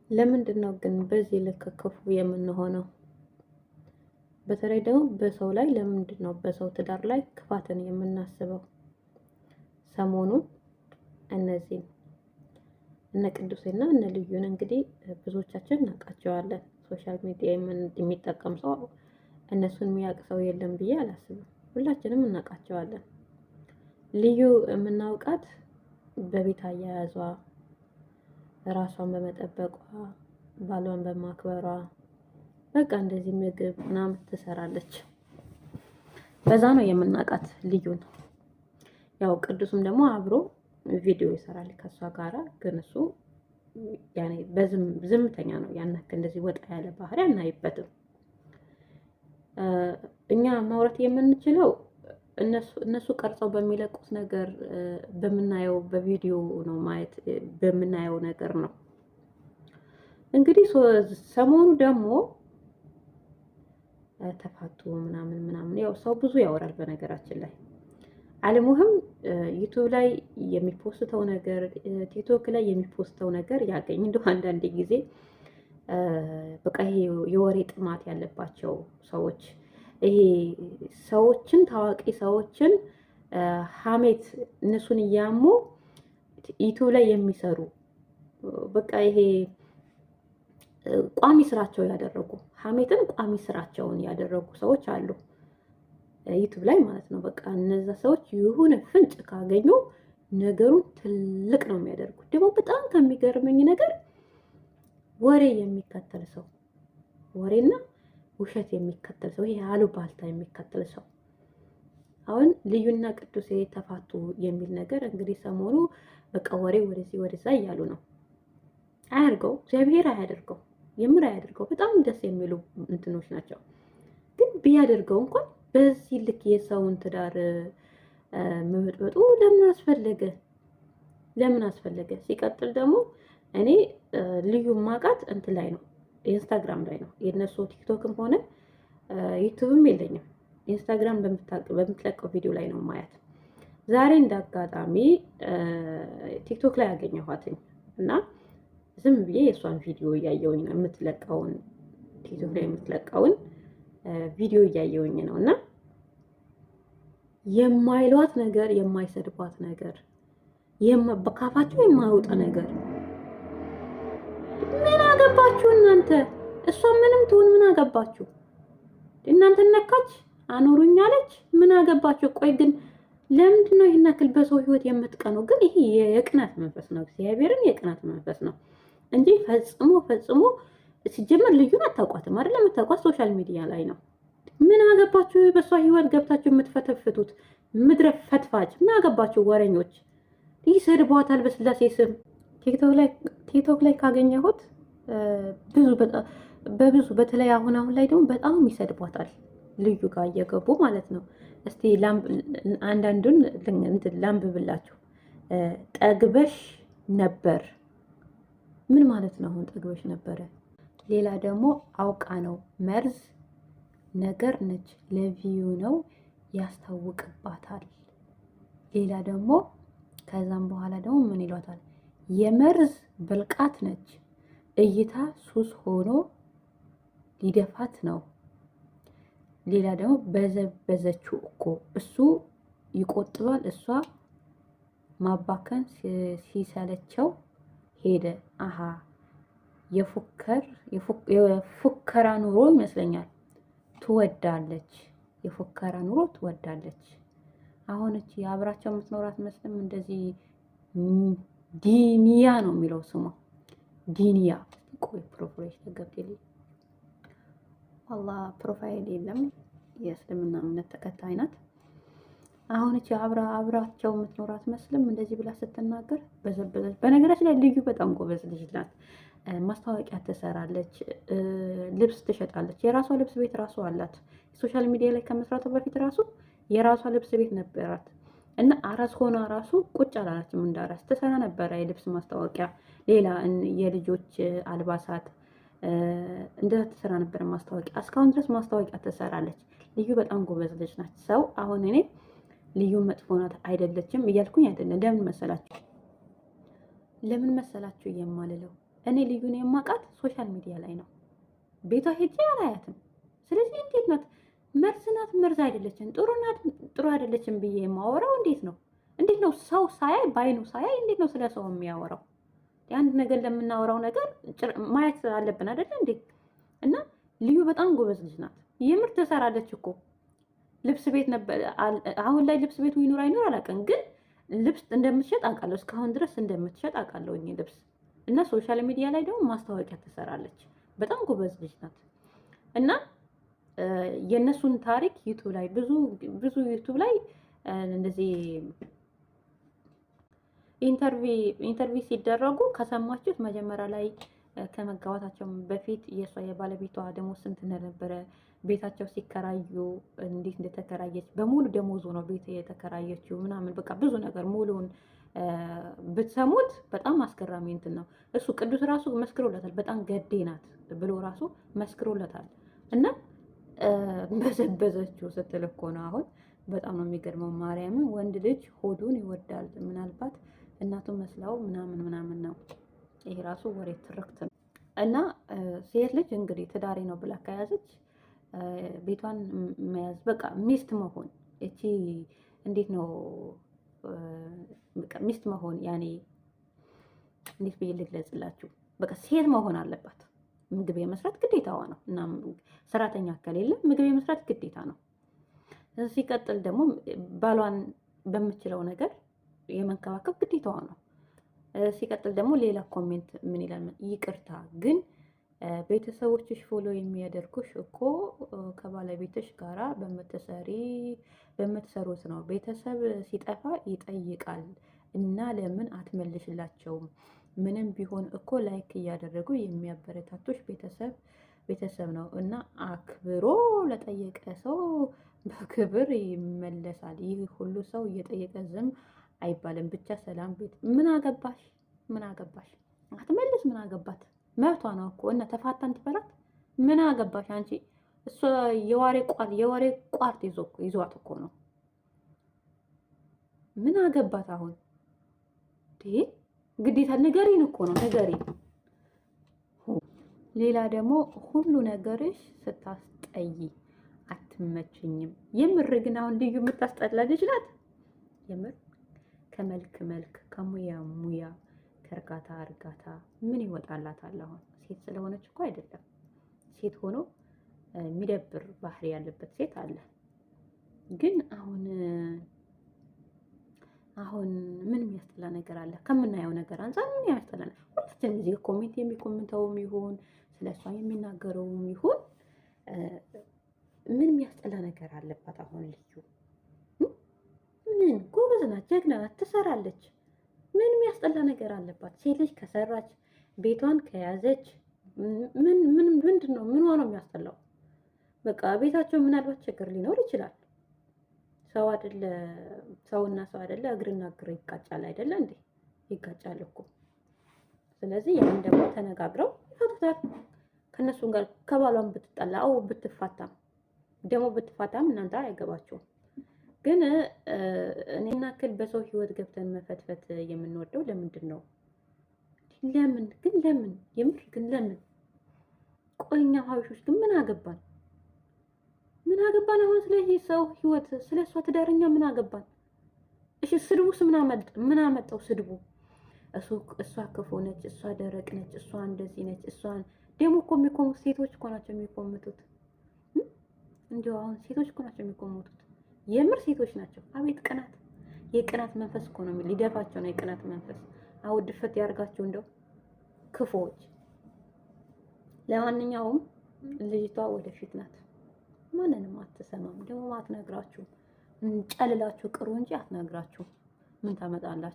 ለምንድን ነው ግን በዚህ ልክ ክፉ የምንሆነው? በተለይ ደግሞ በሰው ላይ ለምንድን ነው በሰው ትዳር ላይ ክፋትን የምናስበው? ሰሞኑን እነዚህ እነ ቅዱሴና እነ ልዩን እንግዲህ ብዙዎቻችን እናውቃቸዋለን። ሶሻል ሚዲያ የሚጠቀም ሰው እነሱን የሚያውቅ ሰው የለም ብዬ አላስብም። ሁላችንም እናውቃቸዋለን። ልዩ የምናውቃት በቤት አያያዟ፣ ራሷን በመጠበቋ፣ ባሏን በማክበሯ፣ በቃ እንደዚህ ምግብ ምናምን ትሰራለች። በዛ ነው የምናውቃት ልዩን። ያው ቅዱስም ደግሞ አብሮ ቪዲዮ ይሰራል ከሷ ጋራ፣ ግን እሱ ያኔ ዝምተኛ ነው። ያናክ እንደዚህ ወጣ ያለ ባህሪ አናይበትም። እኛ ማውራት የምንችለው እነሱ ቀርጸው በሚለቁት ነገር በምናየው በቪዲዮ ነው ማየት በምናየው ነገር ነው። እንግዲህ ሰሞኑ ደግሞ ተፋቱ ምናምን ያው ሰው ብዙ ያወራል። በነገራችን ላይ አለሙህም ዩቲዩብ ላይ የሚፖስተው ነገር ቲክቶክ ላይ የሚፖስተው ነገር ያገኝ እንደው አንዳንድ ጊዜ በቃ ይሄ የወሬ ጥማት ያለባቸው ሰዎች ይሄ ሰዎችን ታዋቂ ሰዎችን ሀሜት እነሱን እያሙ ዩቲዩብ ላይ የሚሰሩ በቃ ይሄ ቋሚ ስራቸው ያደረጉ ሀሜትን ቋሚ ስራቸውን ያደረጉ ሰዎች አሉ ዩቲዩብ ላይ ማለት ነው። በቃ እነዛ ሰዎች የሆነ ፍንጭ ካገኙ ነገሩን ትልቅ ነው የሚያደርጉት። ደግሞ በጣም ከሚገርመኝ ነገር ወሬ የሚከተል ሰው ወሬና ውሸት የሚከተል ሰው ይሄ አሉባልታ የሚከተል ሰው አሁን ልዩና ቅዱሴ ተፋቱ የሚል ነገር እንግዲህ ሰሞኑ በቃ ወሬ ወደዚህ ወደዛ እያሉ ነው። አያድርገው፣ እግዚአብሔር አያድርገው፣ የምር አያድርገው። በጣም ደስ የሚሉ እንትኖች ናቸው። ግን ቢያደርገው እንኳን በዚህ ልክ የሰውን ትዳር መበጥበጡ ለምን አስፈለገ? ለምን አስፈለገ? ሲቀጥል ደግሞ እኔ ልዩ ማቃት እንትን ላይ ነው ኢንስታግራም ላይ ነው። የነሱ ቲክቶክም ሆነ ዩቲዩብም የለኝም። ኢንስታግራም በምትለቀው ቪዲዮ ላይ ነው ማያት። ዛሬ እንዳጋጣሚ ቲክቶክ ላይ ያገኘኋትኝ እና ዝም ብዬ የእሷን ቪዲዮ እያየውኝ ነው የምትለቀውን ቲክቶክ ላይ የምትለቀውን ቪዲዮ እያየውኝ ነው እና የማይሏት ነገር የማይሰድቧት ነገር በካፋቸው የማይወጣ ነገር ምን አገባችሁ እናንተ? እሷ ምንም ትሁን ምን አገባችሁ እናንተ? ነካች አኖሩኝ አለች ምን አገባችሁ? ቆይ ግን ለምንድን ነው ይሄን ያክል በሰው ህይወት የምትቀኑ? ግን ይሄ የቅናት መንፈስ ነው፣ እግዚአብሔርን የቅናት መንፈስ ነው እንጂ ፈጽሞ ሲጀመር ልዩን አታውቋትም አይደል? የምታውቋት ሶሻል ሚዲያ ላይ ነው። ምን አገባችሁ በሷ ህይወት ገብታችሁ የምትፈተፍቱት? ምድረ ፈትፋጭ ምን አገባችሁ ወረኞች? ይሰድቧታል በስላሴ ስም። ቲክቶክ ላይ ካገኘሁት በብዙ በተለይ አሁን ላይ ደግሞ በጣም ይሰድቧታል ልዩ ጋር እየገቡ ማለት ነው። እስቲ አንዳንዱን ላንብብላችሁ። ጠግበሽ ነበር ምን ማለት ነው? አሁን ጠግበሽ ነበረ። ሌላ ደግሞ አውቃ ነው መርዝ ነገር ነች ለቪዩ ነው ያስታውቅባታል። ሌላ ደግሞ ከዛም በኋላ ደግሞ ምን ይሏታል? የመርዝ ብልቃት ነች እይታ ሱስ ሆኖ ሊደፋት ነው። ሌላ ደግሞ በዘበዘችው እኮ እሱ ይቆጥባል እሷ ማባከን ሲሰለቸው ሄደ። አሃ የፉከራ ኑሮ ይመስለኛል ትወዳለች። የፉከራ ኑሮ ትወዳለች። አሁን እቺ አብራቸው የምትኖራት መስለም እንደዚህ ዲኒያ ነው የሚለው ስሟ ዲኒያ። ቆይ ፕሮፋይል ተገብተልኝ አላህ ፕሮፋይል የለም። የእስልምና እምነት ተከታይ ናት። አሁን እቺ አብራቸው የምትኖራት መስለም እንደዚህ ብላ ስትናገር በዘበዘች። በነገራችን ላይ ልዩ በጣም ጎበዝ ልጅ ናት። ማስታወቂያ ትሰራለች፣ ልብስ ትሸጣለች። የራሷ ልብስ ቤት ራሱ አላት። ሶሻል ሚዲያ ላይ ከመስራቷ በፊት ራሱ የራሷ ልብስ ቤት ነበራት እና አራስ ሆና ራሱ ቁጭ አላለችም። እንዳራስ ትሰራ ነበረ የልብስ ማስታወቂያ፣ ሌላ የልጆች አልባሳት እንደዛ ትሰራ ነበረ ማስታወቂያ። እስካሁን ድረስ ማስታወቂያ ትሰራለች። ልዩ በጣም ጎበዝ ልጅ ናት። ሰው አሁን እኔ ልዩ መጥፎ ናት አይደለችም እያልኩኝ አይደለም። ለምን መሰላችሁ የማልለው? እኔ ልዩን የማውቃት ሶሻል ሚዲያ ላይ ነው። ቤቷ ሄጄ አላያትም። ስለዚህ እንዴት ናት? መርዝ ናት? መርዝ አይደለችም። ጥሩ ናት? ጥሩ አይደለችም ብዬ የማወራው እንዴት ነው? እንዴት ነው ሰው ሳያይ ባይኑ ሳያይ እንዴት ነው ስለ ሰው የሚያወራው? የአንድ ነገር ለምናወራው ነገር ማየት አለብን አይደለ እንዴ? እና ልዩ በጣም ጎበዝ ልጅ ናት። የምር ትሰራለች እኮ ልብስ ቤት ነበር። አሁን ላይ ልብስ ቤቱ ይኑር አይኑር አላውቅም፣ ግን ልብስ እንደምትሸጥ አውቃለሁ። እስካሁን ድረስ እንደምትሸጥ አውቃለሁ ልብስ እና ሶሻል ሚዲያ ላይ ደግሞ ማስታወቂያ ትሰራለች። በጣም ጎበዝ ልጅ ናት። እና የእነሱን ታሪክ ዩቱብ ላይ ብዙ ዩቱብ ላይ እንደዚህ ኢንተርቪው ሲደረጉ ከሰማችሁት መጀመሪያ ላይ ከመጋባታቸው በፊት የሷ የባለቤቷ ደሞዝ ስንት እንደነበረ፣ ቤታቸው ሲከራዩ እንዴት እንደተከራየች፣ በሙሉ ደሞዙ ነው ቤት የተከራየችው ምናምን በቃ ብዙ ነገር ሙሉውን ብትሰሙት በጣም አስገራሚ እንትን ነው። እሱ ቅዱስ ራሱ መስክሮለታል። በጣም ገዴ ናት ብሎ ራሱ መስክሮለታል። እና በዘበዘችው ስትል እኮ ነው አሁን በጣም ነው የሚገርመው። ማርያምን ወንድ ልጅ ሆዱን ይወዳል። ምናልባት እናቱ መስላው ምናምን ነው። ይሄ ራሱ ወሬ ትርክት ነው። እና ሴት ልጅ እንግዲህ ትዳሬ ነው ብላ ከያዘች ቤቷን መያዝ በቃ ሚስት መሆን እቺ እንዴት ነው በቃ ሚስት መሆን ያኔ እንዴት ብዬ ልግለጽላችሁ? በቃ ሴት መሆን አለባት። ምግብ የመስራት ግዴታዋ ነው እና ሰራተኛ ከሌለ ምግብ የመስራት ግዴታ ነው። ሲቀጥል ደግሞ ባሏን በምችለው ነገር የመንከባከብ ግዴታዋ ነው። ሲቀጥል ደግሞ ሌላ ኮሜንት ምን ይላል? ይቅርታ ግን ቤተሰቦችሽ ፎሎ የሚያደርጉሽ እኮ ከባለቤትሽ ጋራ በምትሰሩት ነው። ቤተሰብ ሲጠፋ ይጠይቃል እና ለምን አትመልሽላቸውም? ምንም ቢሆን እኮ ላይክ እያደረጉ የሚያበረታቱሽ ቤተሰብ ነው እና አክብሮ ለጠየቀ ሰው በክብር ይመለሳል። ይህ ሁሉ ሰው እየጠየቀ ዝም አይባልም። ብቻ ሰላም ቤት ምን አገባሽ? አትመልስ። ምን አገባት? መብቷ ነው እኮ እና ተፋታን ትበላት። ምን አገባሽ አንቺ? እሷ የወሬ ቋርጥ ይዟት እኮ ነው። ምን አገባት አሁን? ግዴታ ንገሪን እኮ ነው ንገሪን። ሌላ ደግሞ ሁሉ ነገርሽ ስታስጠይ አትመችኝም። የምር ግን አሁን ልዩ የምታስጠላ ልጅ ናት። የምር ከመልክ ከሙያ ከእርጋታ ምን ይወጣላታል? አሁን ሴት ስለሆነች እኮ አይደለም። ሴት ሆኖ የሚደብር ባህሪ ያለበት ሴት አለ። ግን አሁን ምን የሚያስጠላ ነገር አለ? ከምናየው ነገር አንፃር ምን ያስጠላ ነገር? ሁላችንም እዚህ ኮሜንት የሚኮምንተውም ይሁን ስለሷ የሚናገረውም ይሁን ምን የሚያስጠላ ነገር አለባት? አሁን ልዩ ምን ጎበዝ ናት፣ ጀግና ናት፣ ትሰራለች። ምን የሚያስጠላ ነገር አለባት? ሴት ልጅ ከሰራች ቤቷን ከያዘች ምንድን ነው ምንዋ ነው የሚያስጠላው? በቃ ቤታቸው ምናልባት ችግር ሊኖር ይችላል። ሰውና ሰው አይደለ እግርና እግር ይጋጫል አይደለ እንዴ? ይጋጫል እኮ። ስለዚህ ያን ደግሞ ተነጋግረው ይፈቱታል። ከነሱም ጋር ከባሏን ብትጣላ ብትፋታም እናንተ አይገባችሁም። ግን እኔና ክል በሰው ህይወት ገብተን መፈትፈት የምንወደው ለምንድን ነው? ለምን የምር ግን ለምን? ቆይኛ ሀበሾች ግን ምን አገባን? አሁን ስለዚህ ሰው ህይወት ስለሷ ትዳርኛ ምን አገባን? እሺ ስድቡስ ምን አመጣው ስድቡ? እሷ ክፉ ነች፣ እሷ ደረቅ ነች፣ እሷ እንደዚህ ነች፣ እሷን ደግሞ እኮ የሚቆሙት ሴቶች እኮ ናቸው የሚቆሙት። እንዲያው አሁን ሴቶች እኮ ናቸው የሚቆሙት። የምር ሴቶች ናቸው። አቤት ቅናት! የቅናት መንፈስ እኮ ነው ሊደፋቸው ነው የቅናት መንፈስ። አሁን ድፈት ያርጋቸው እንደው ክፉዎች። ለማንኛውም ልጅቷ ወደፊት ናት። ማንንም አትሰማም። ደግሞ አትነግራችሁ ጨልላችሁ ቅሩ እንጂ አትነግራችሁ ምን ታመጣላችሁ?